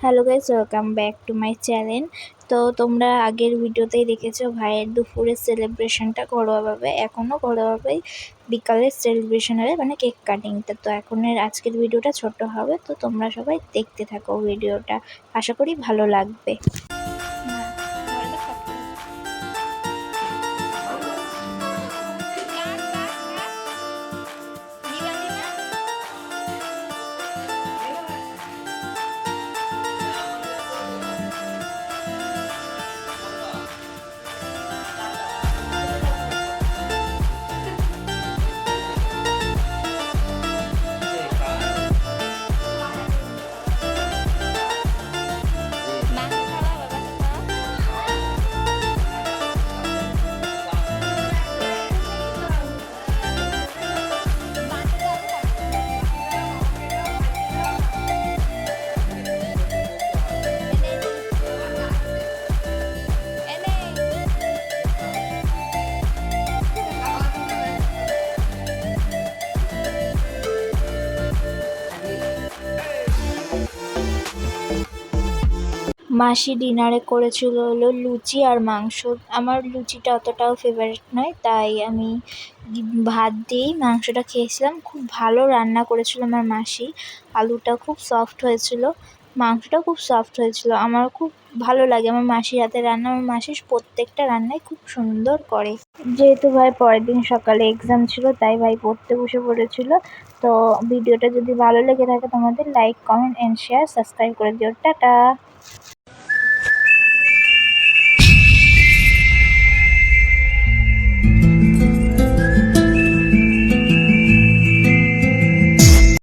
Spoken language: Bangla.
Hello guys, welcome back to my channel. তো তোমরা আগের ভিডিওতেই দেখেছো ভাইয়ের দুপুরের সেলিব্রেশনটা ঘরোয়াভাবে, এখনও ঘরোয়াভাবেই বিকালের সেলিব্রেশন হবে, মানে কেক কাটিংটা। তো আজকের ভিডিওটা ছোট হবে, তো তোমরা সবাই দেখতে থাকো ভিডিওটা, আশা করি ভালো লাগবে। মাসি ডিনারে করেছিল হলো লুচি আর মাংস। আমার লুচিটা অতটাও ফেভারিট নয়, তাই আমি ভাত দিয়েই মাংসটা খেয়েছিলাম। খুব ভালো রান্না করেছিল আমার মাসি, আলুটা খুব সফট হয়েছিল, মাংসটাও খুব সফট হয়েছিল। আমার খুব ভালো লাগে আমার মাসির হাতের রান্না। আমার মাসির প্রত্যেকটা রান্নাই খুব সুন্দর করে। যেহেতু ভাই পরের দিন সকালে এক্সাম ছিল, তাই ভাই পড়তে বসে পড়েছিল। তো ভিডিওটা যদি ভালো লেগে থাকে তোমাদের, like, comment and share, subscribe করে দিও। টাটা।